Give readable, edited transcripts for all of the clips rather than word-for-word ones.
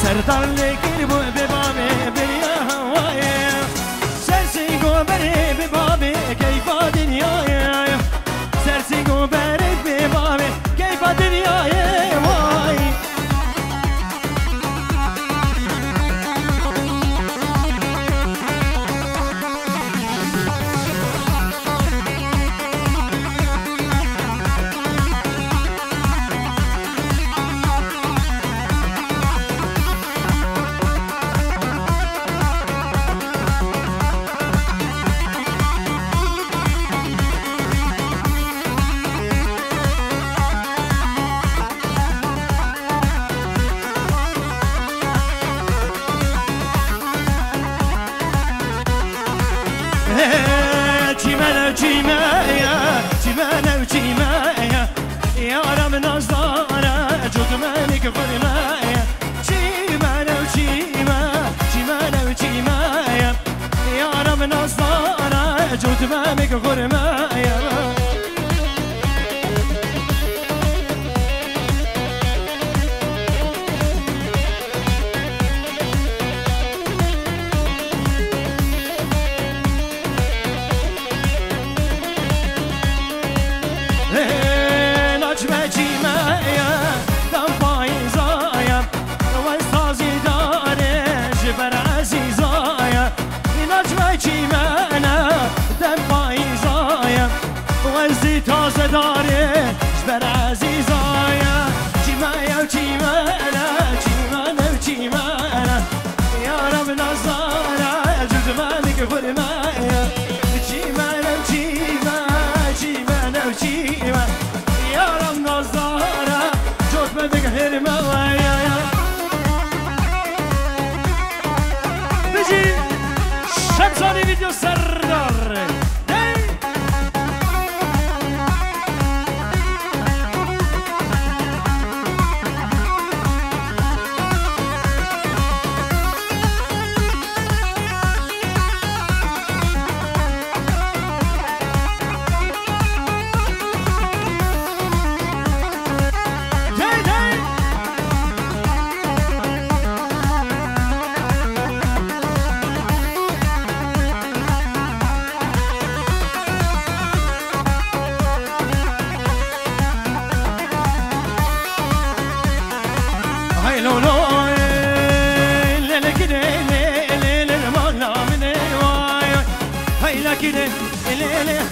سردار لكن بو ببابي بريا هواي سرسي قبري ببابي كيف دنياي سرسي قبري ببابي كيف دنياي واي يا رب نصدارة جود مالك فرمايا جيمانا وجيمايا يا رب نصدارة جود مالك فرمايا تازه داره جبر عزیزایا جیمایا و جیمانا یا رب نظاره جود منی که فرمایا جیمانا و جیما یا رب نظاره جود منی که فرمایا بجی شمسانی ویدیو سردار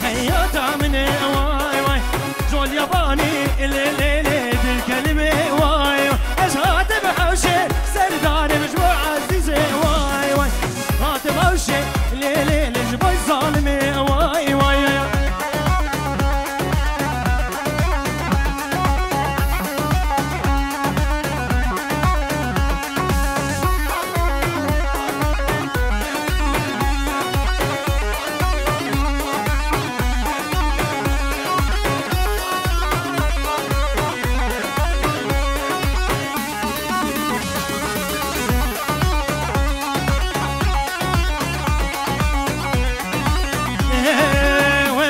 حياتا من واي واي زول ياباني الليلة بالكلمة واي أزهات بحوشي سرداري مجموع عزيزي واي واي هات بحوشي الليلة لجبوي ظالمي واي واي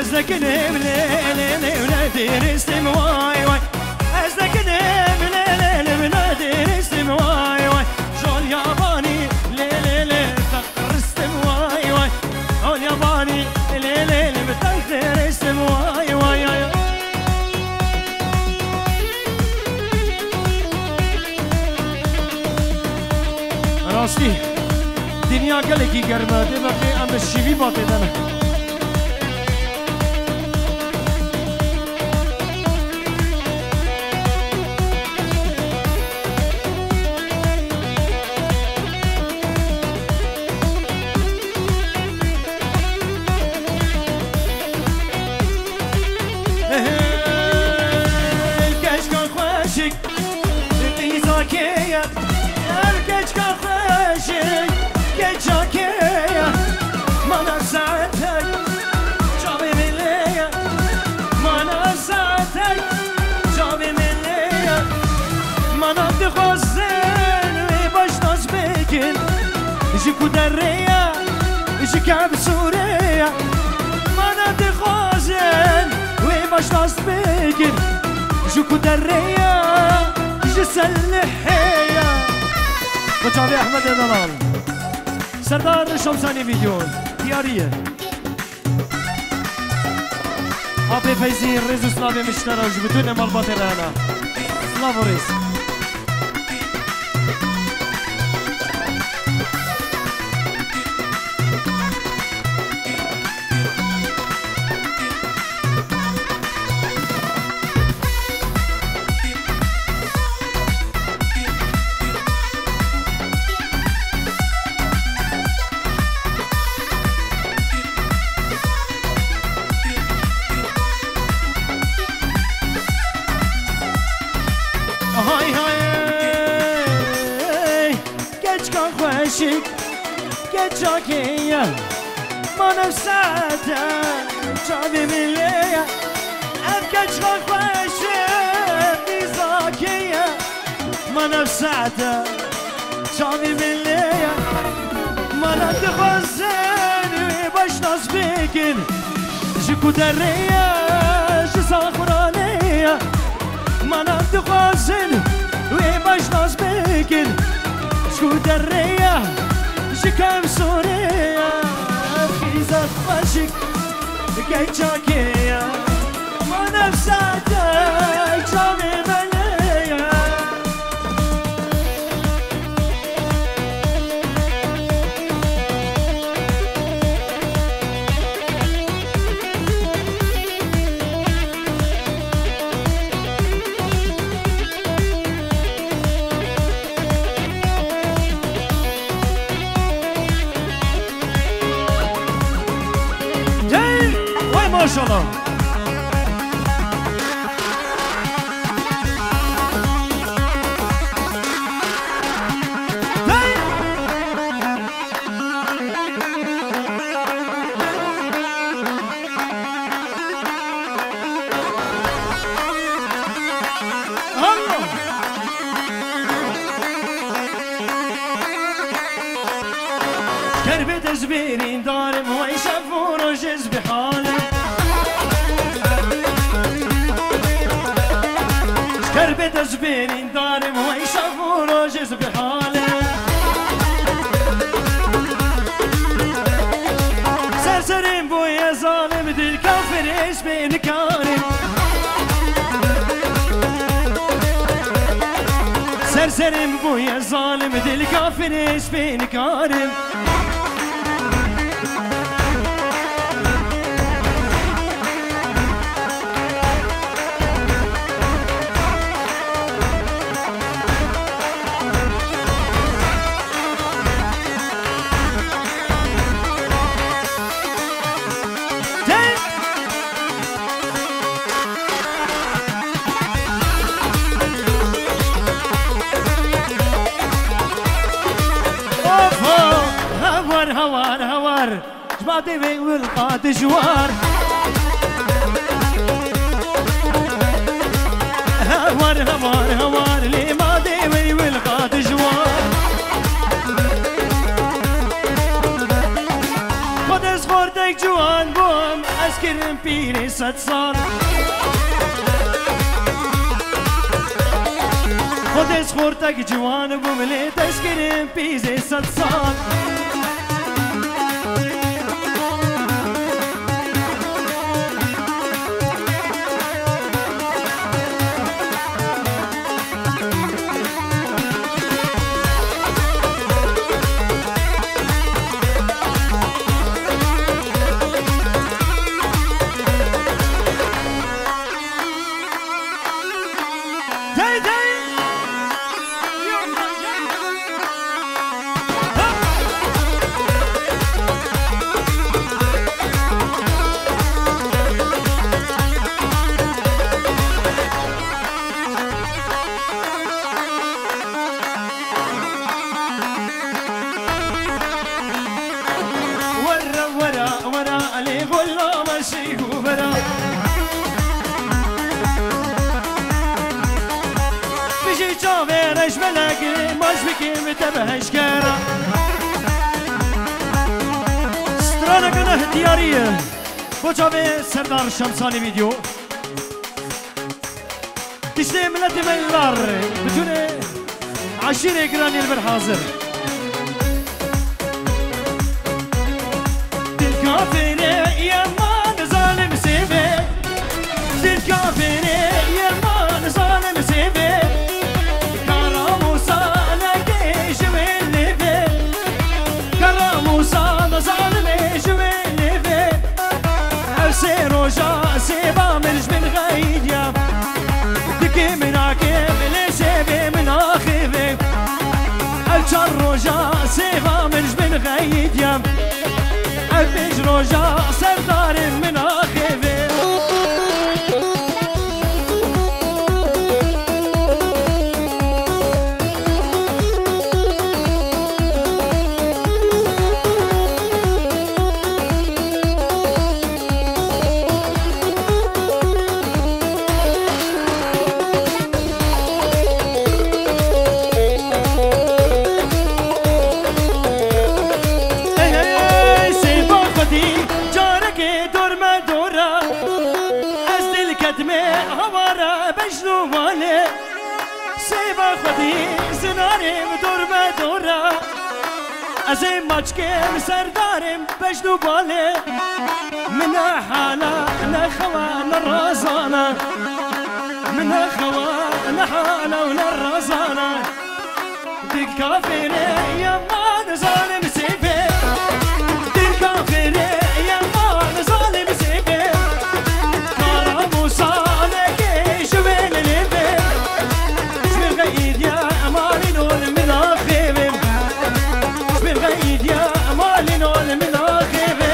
ازدكني بليلي ونادي رسم واي واي ازدكني بليلي ونادي رسم واي واي جول ياباني ليلي تقر رسم واي واي جول ياباني ليلي بتقر رسم واي واي راستی دنیا گلکی گرمه ده بقی ام شیوی باته دنه جيكو درية جيكا بسوريا ما نادي خازن ويباش ناس بيكن جيكو درية جسل لحية جاوی احمد دلال سردار شمسانی ویدیو دیاریه آبی فیزی رزو سلاوی مشتراج بدون مالبات رانا سلاو و رز جاكية ما نفساتا جابي من ليا أبكج خوشة بزاكية ما نفساتا جابي من ليا ما نتخزن باش نصبيكن جكو درية جساخرانية ما نتخزن باش نصبيكن جكو درية شكام سوريا خيزة خشك كيتشاكيا ما نفساتك جامي مليا ما شاء الله كربي تزبيرين دارم ويشافون وجز بحالي كربي تزبيرين دارم ويشافون وجز بحالي سرسرين بويا ظالم دل كافر اسمي كارم سرسرين بويا ظالم دل كافر اسمي كارم هوار هوار جبادي بي والقاد جوار هوار هوار هوار لي مادي بي والقاد جوار خد صغورتك جوان بوم اسكرم بيري 6 صار خد صغورتك جوان بوم لي تسكرم بيزي 6 صار ايش بلاقي ماش بكي متبهش كارا سترانا كنا اختيارية بوچاوه سردار شمسانی ویدیو تشتي ملت ميلار بدون عشيرة اقراني البر حاضر الكافر يا مان ظالم سيفي ذي الكافر يا مان ظالم سيفي كرم وصانا كيش والليفي كرم وصانا ظالم ايش والليفي أرسل رجاء سيبا ملش من غيد يا دكي من عكيب لسيبي من آخيبي أرسل رجاء سيبا ملش من غيد يا أبيج رجاء سردار من آخيبي سيبا خدي زنارم دور بدورا ازي ماچكم سردارم بجنو بالي من حالا نخوا نرزانا من خوا نحالا ونرزانا دي كافر يا مان ظالم سيفي دي كافر يا مان ظالم سيفي كرم وصانا كيش وين ليفي غيد يا أمالي نول من آخيبي شبير غيد يا أمالي نول من آخيبي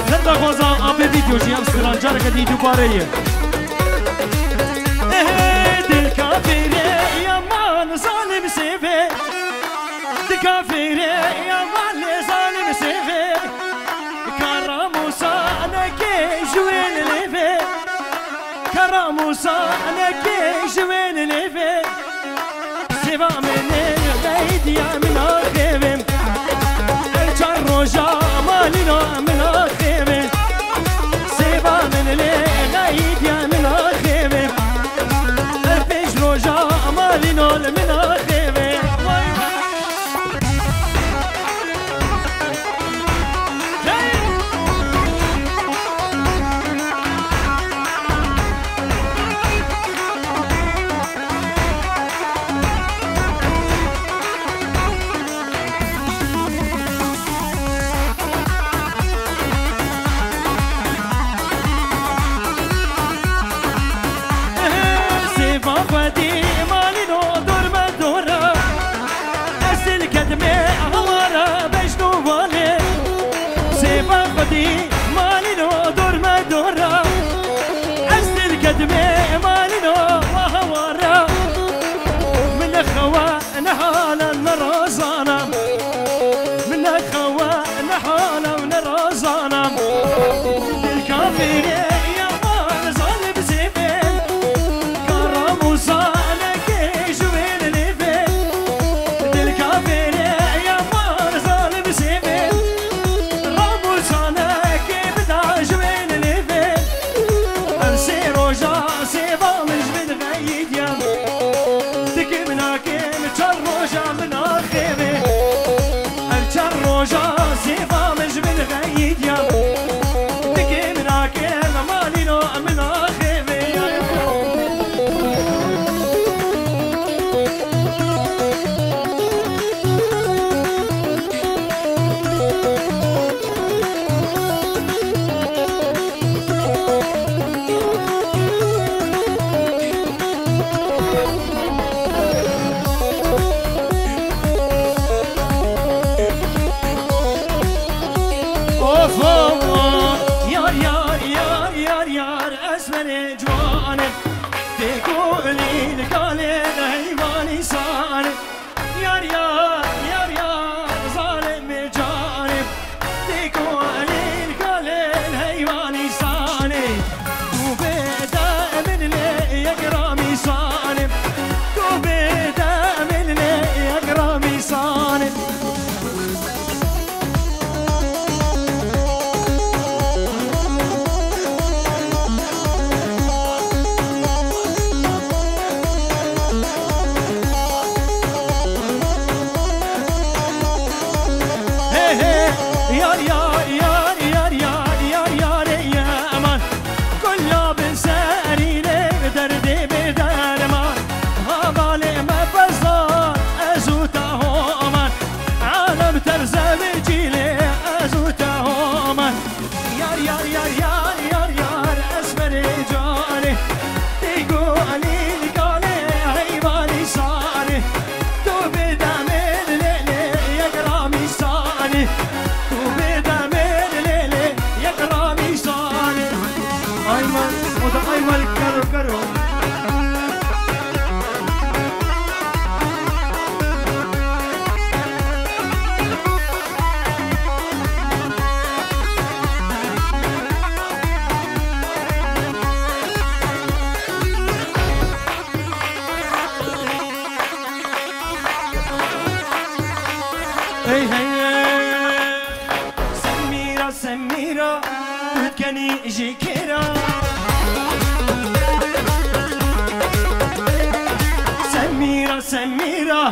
زرد خوزا آبی ویدیو جیم سرانجار کدی دوباره دل کافر یا مان ظالم سیفه دل کافر یا مان ظالم سیفه کراموسا نکی جوین لیفه کراموسا نکی جوین لیفه سیوا من غید یا من آخیبم الچار روژا مالینا من آخیبم سيبا من الغيد يا من آخيبي الفيش روجا مالي نول من آخيبي مالي نو دور ما دورا أسد القدمي مالي نو وهوارا من أخوة نحالا نرزانا من أخوة نحالا ونرزانا الكافر يا مان ظالم سيفين كرم وصانا كيش وين ليفين الكافر يا مان ظالم سيفين اسمر جوانب تقولي لقالي هيواني صانب يار يار يار يار ظالم جانب تقولي لقالي هيواني صانب وبدا من لي يقرامي صانب وبدا من لي يقرامي جيكيرا سميرة سميرة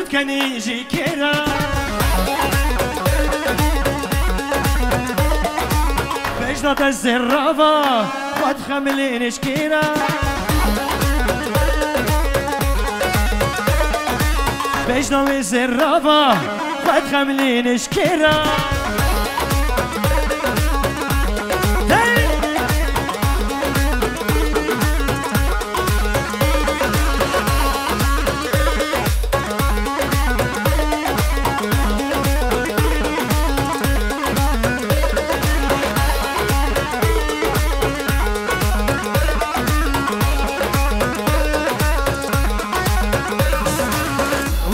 تكني جيكيرا بجنة الزرافة وتخملين شكيرا بجنة الزرافة وتخملين شكيرا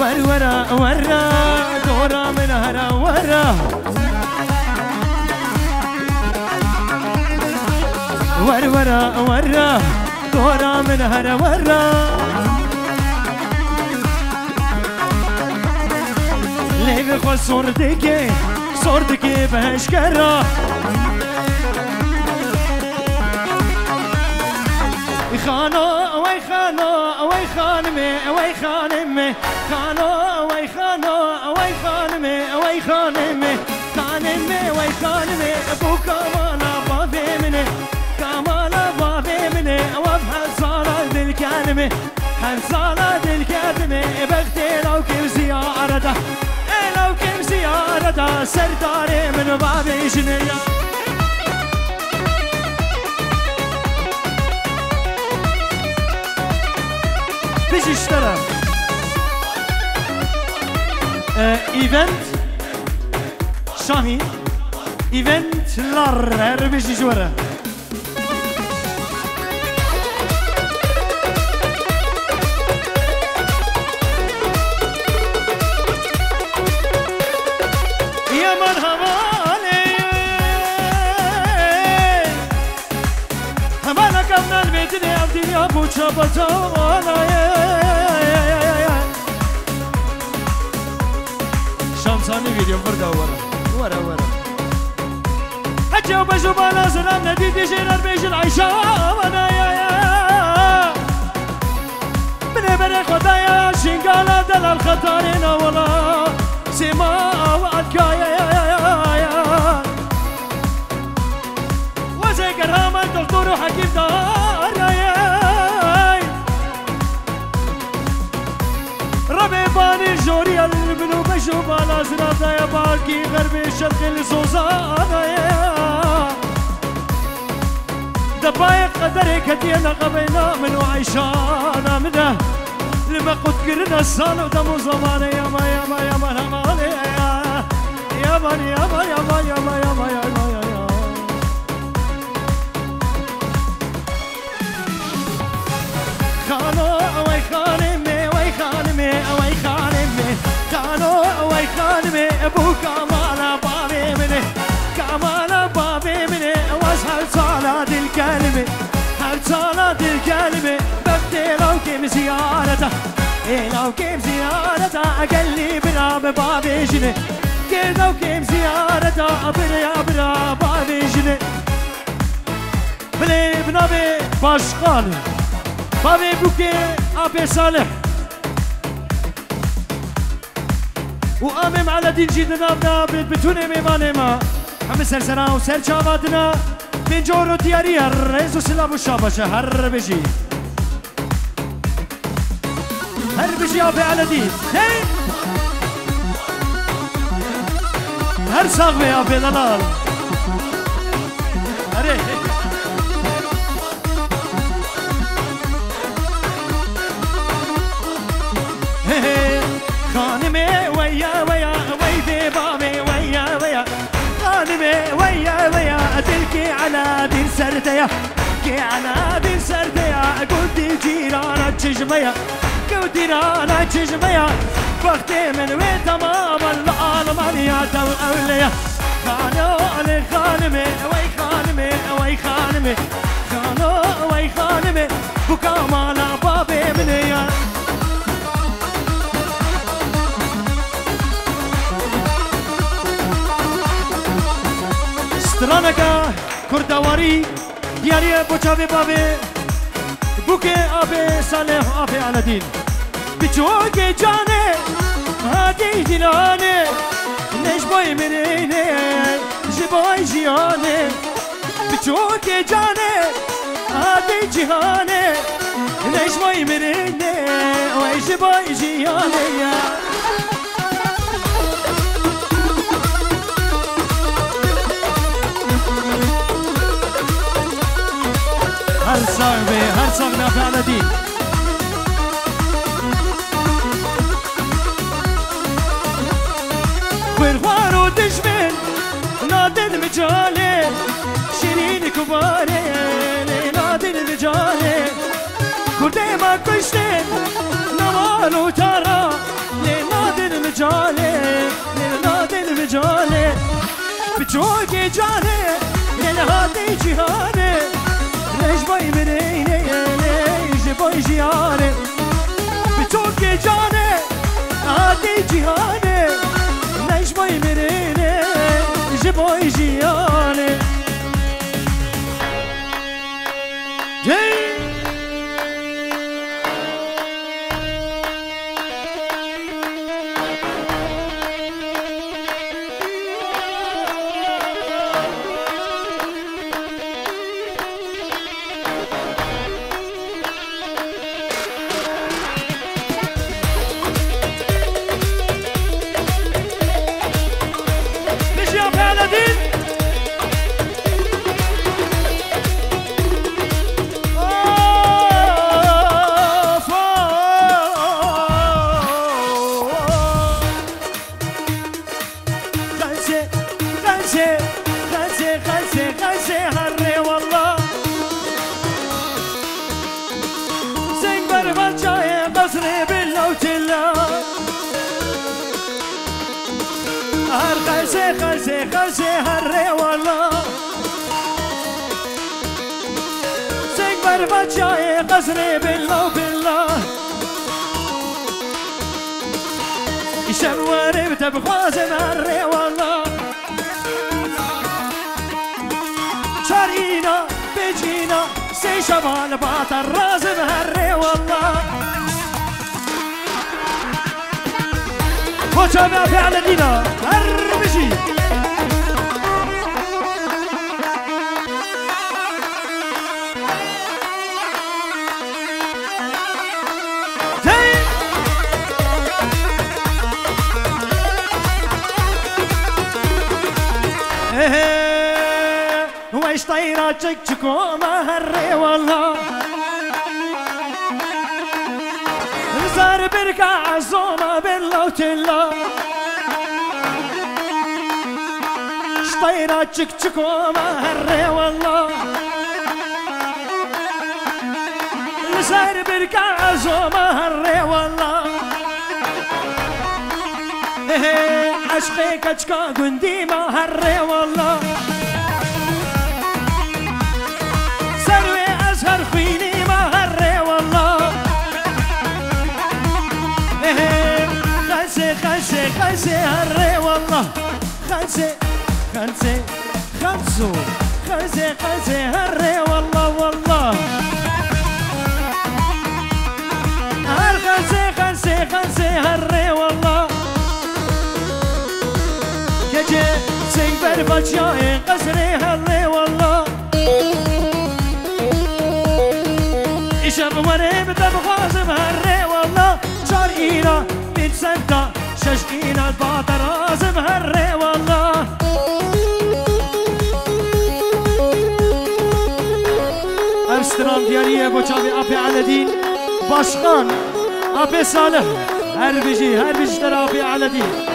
ورا ورا دورا من هرا ورا ورا ورا دورا من هرا ورا ليه خو صورتك بهشكرا خانو وي خانو وي خانمي وي خانمي خانو وي خانو وي خانمي وي خانمي خانمي وي خانمي ابو كمالا بابي مني كمالا بابي مني وابها صارت الكلمه حصلت الكلمه بختي لو كيف زيارته لو كيف زيارته سرداري من بابي جنيا بيجي اشترى ايفنت شاهين ايفنت لار بيجي جورا يا مرحبا همانا كمنا البيتني عبدي يا ابو شابطانا شمساني فيديو فردا ورا ورا حجي وبجو بالا سلام نديدي جيران بيجي العيشة يا من بري خدايا شنقالا دلال خطارينا ولا سما وعدكايا وزيكر هاما دكتور وحكيم دار ربي باني جوري البنو بشو بالا زنادا يا باكي غربي الشرق الزوزانا دبايا قدري كتينا قبينا منو عيشانا منه لما قد كرنا السالو دمو زماني ياما ياما ياما هماني ياما ياما ياما ياما ياما ياما خانو وي خانمي وي خانمي وي خانمي خانو وي خانمي ابو كمال بابي مني كمال بابي مني واسهل صالات الكلمه هل صالات الكلمه ببدي لو كيم زيارته لو كيم زيارته اقلي برا بابي جني لو كيم زيارته برا بابي جني بلي بنبي باشقال بابي بوكي ابي صالح وامم على دين جيدنا بنا بتوني ميماني ما هم سرسنا وسر شاباتنا من جورو تياري الرئيس سلام الشابشة هر بيجي ابي على دين هر صاغبي ابي لنال هري خانمي ويا ويا ويدي بابي ويا ويا خانمي ويا ويا تلكي على دين سرديا كي على دين سرديا قلتي جيرانا تجميا قلتي رانا تجميا وقتي من وين تمام الألمانيا والأولياء خانو خانمي وي خانمي وي خانمي خانو وي خانمي بكامالا بابي منيا سترانكا كردواري دياري بوچاوي بابي بوكي أبي صالح أبي على دين بچوكي جاني هادي دلاني نجبوي مريني جبوي جياني بچوكي جاني هادي جهاني نجبوي مريني وجبوي جياني هر صاحب نافع على دين والغوار ودجمن نادي المجالي شيرين كباري نادي المجالي كردي ما كشتن نوال وتارا لنادي المجالي لنادي المجالي بجوكي جاني لنهادي جهاني ليش باي منيني ليش باي جياني بتوكي جاني هادي جهاني ليش باي منيني ليش باي جياني خلسي هري والله سيكبر بجاي قصري بالله بالله يشموري بتبخوازن هري والله شارينا بجينا سي شمال باطر رازم هري والله وجمع فعل دينا هربشي ويش طيرة تشكو ما هري والله صار بركع عزومة بالله وتلا شطيرة تشكو ما هري والله صار بركع عزومة هري والله عشقي كتشكا قندي ما هري والله سروي أزهر خيني ما هري والله خلسي هري والله خلسي هري والله والله خلسي هري والله كجي سيبر بجاي قصري هري والله إشام وريب تبغازم هري والله شارينا من سنتا ششقينا الباطر رازم هري والله أمسترام ديارية بوچاوي أبي على دين باشقان أبي صالح هربجي ترى أبي على دين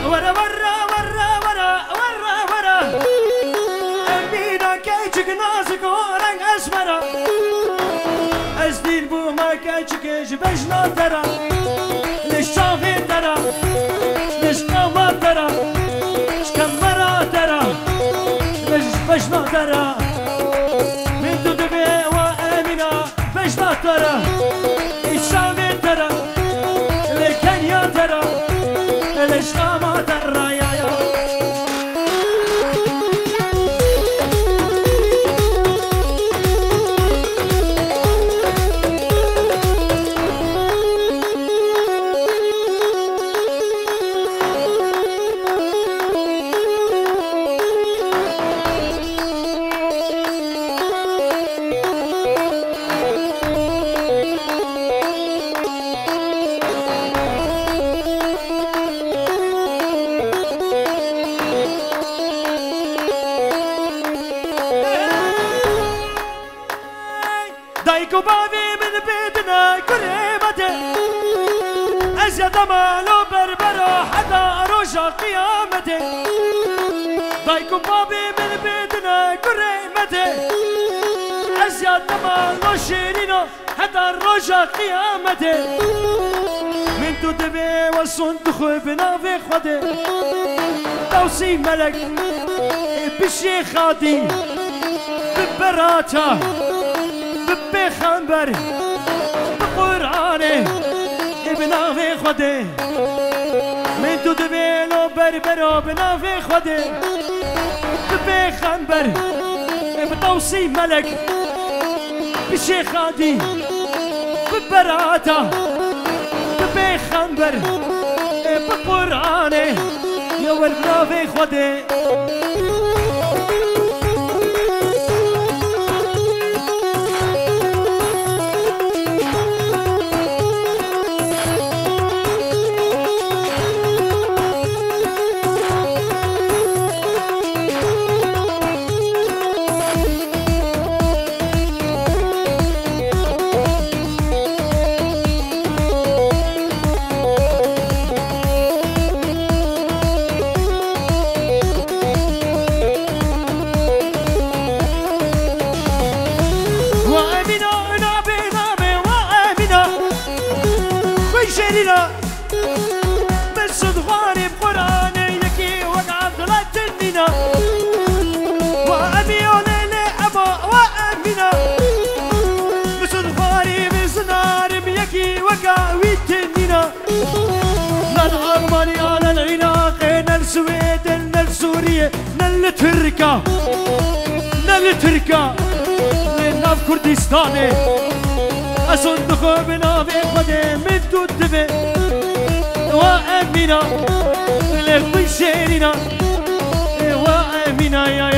ورا كاتشك نازك ورق أسمرة أزديل بو ما كاتشك بجنا ترى للشافي ترى لشقامة ترى شكمرة ترى بجنا ترى من تدبي وآمنة بجنا ترى الشافي ترى لكنيا ترى لشقامة ترى يا دايكو بابي من بيتنا قريبته أزيد مالو بربرو حتى رجع قيامته دايكو بابي من بيتنا قريبته أزيد مالو شيرينو حتى رجع قيامته من تدبي والصندوق بنا في خده توصي ملك بالشيخ خادي ببراته بخنبر بقرآنه ابنا في خده من تو دبيلو بربرو بنا في خده بخنبر بتوصي ملك بشيخ هادي ببراته بخنبر بقرآنه يا وربنا في خده بس ضغاري بقرآني يكي وقع ضلت النينا وأبي وليلي أبا وأمينا بس ضغاري بزنار بيكي وقع ويتنينا للأرماني على العراق للسويد للسوريا للتركا للناف كردستاني أصندوق بنا في خده من تدبي وأمينا لك شيرنا وأمينا يا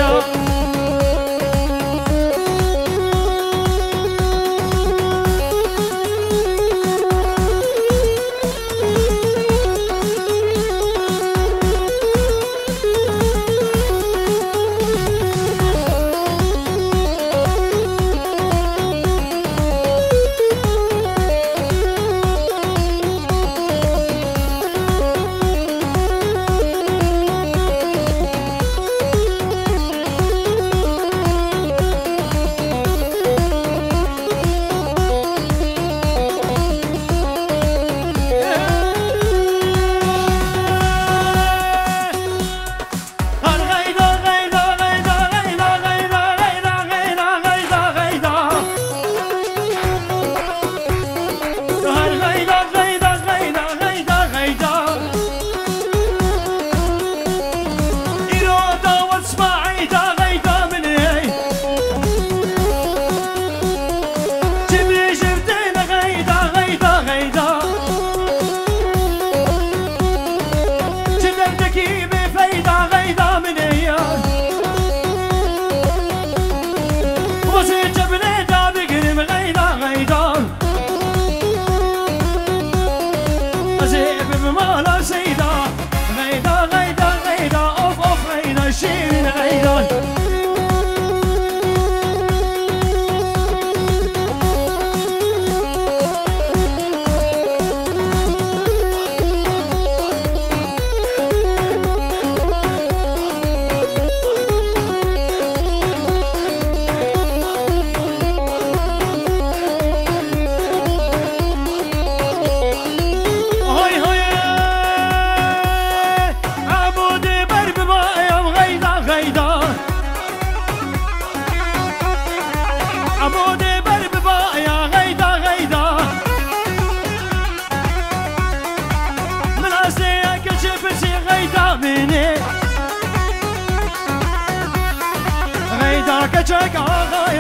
بچک آقای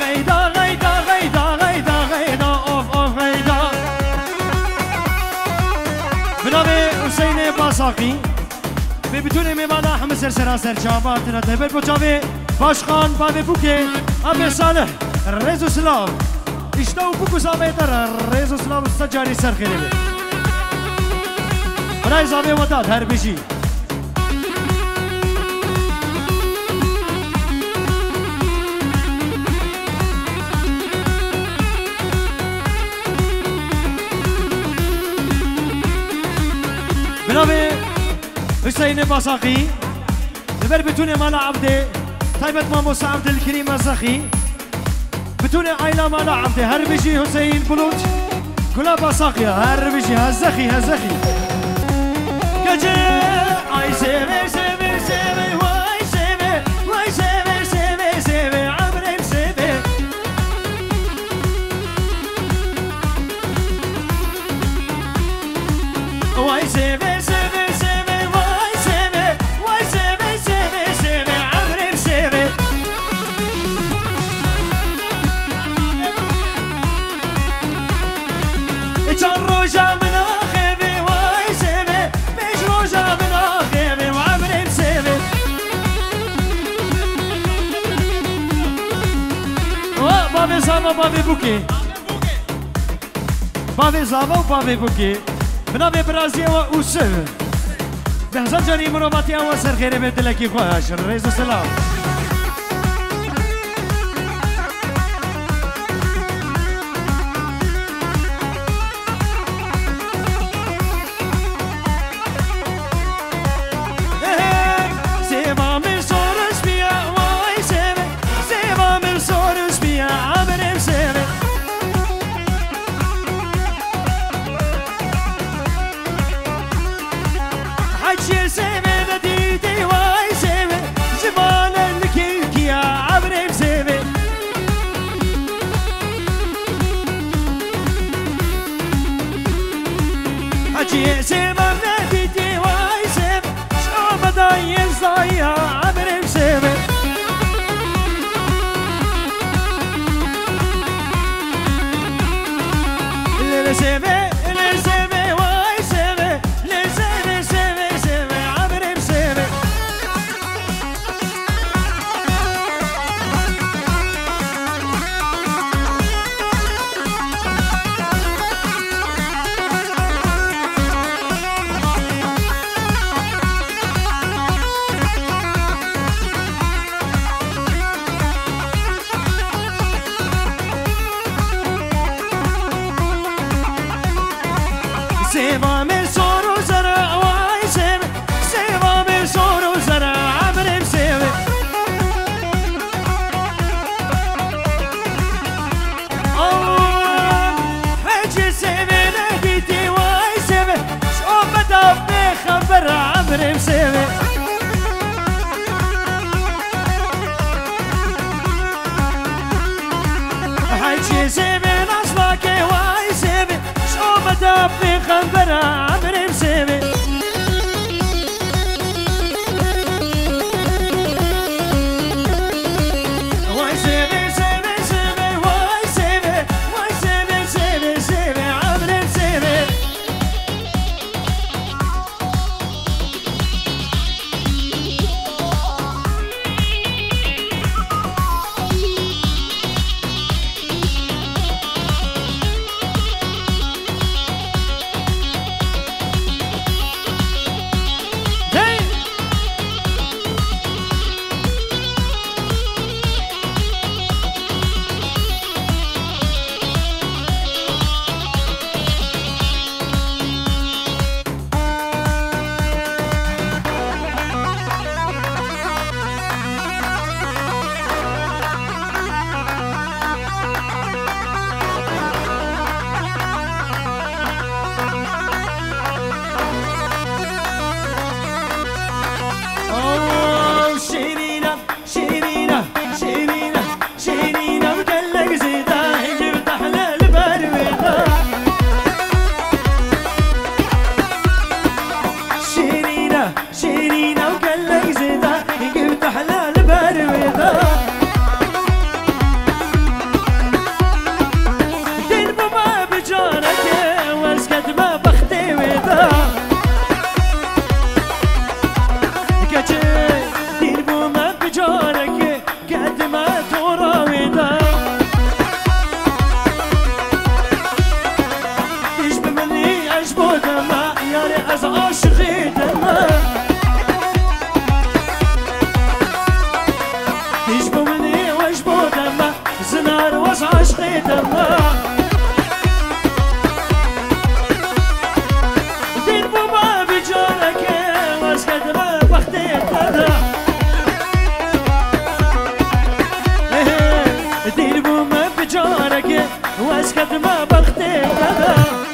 غیدا غیدا غیدا غیدا غیدا اوف اوف غیدا بنام حسین باساقی به بدون میمانه همه سرسرا سرچابات نتبر بچاوی باشخان بابی بوکه ابی صالح رزو سلاو اشتاو بوکو زاوی در رزو سلاو سجاری سرخیره بی برای زاوی وداد هر بیشی بنام حسين باساقي دبر بتوني مالا عبدي طيبت مامو عبد الكريم الزخي بتوني عيلة مالا عبدي هربجي حسين بلوج كلها باساقيا هربجي هزخي هزخي كجي اي سيبي سيبي سيبي واي سيبي واي سيبي سيبي سيبي عمري سيبي واي سيبي بابي بوكي بابي زاوا وبابي بوكي بنابي برازيل وسف بهزان جاني مروباتي وسر خيري بدلكي خوش الرئيس السلام بيت الله دير بوما بجارك واسكت ما بختي تدا دير بوما بجارك واسكت ما بختي تدا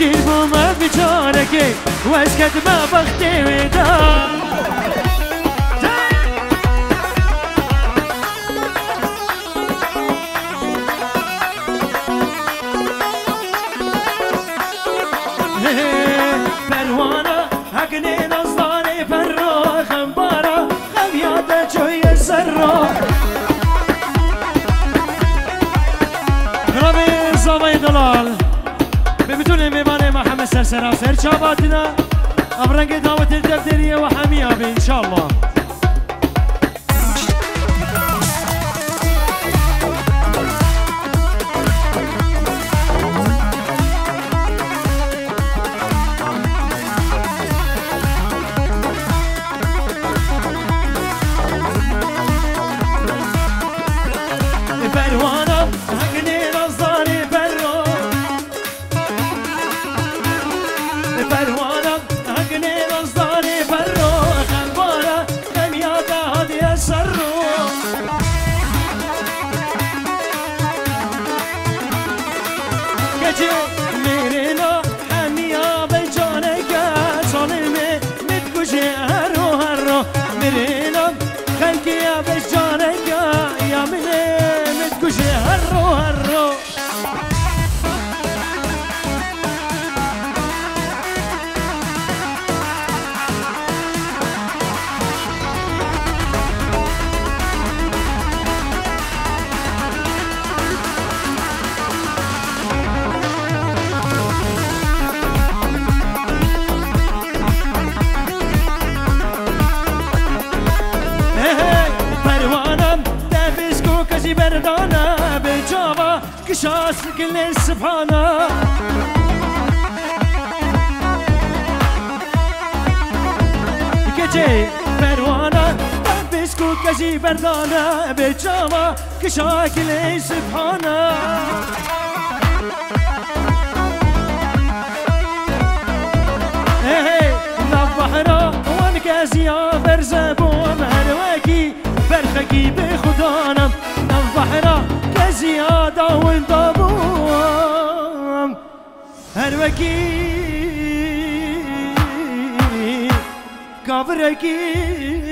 دير بوما بجارك واسكت ما بختي ودا پروانه حقني نظاري فرو خمبارة خميادة جوي الزرو ربي صبي ضلال ببتوني ميباني محمد سرسرا سر شاباتنا أبرنق دعوة الدفترية وحمية إن شاء الله بردانه بجاوا كشاس كل سبحانه كجي بروانه بسكو كجي بردانه بجاوا كشاس كل سبحانه نبحرا وانكازيا برزبو مهرواكي برخكي بخدانا نبحرا كزيادة وانضبوم هرواكي قبركي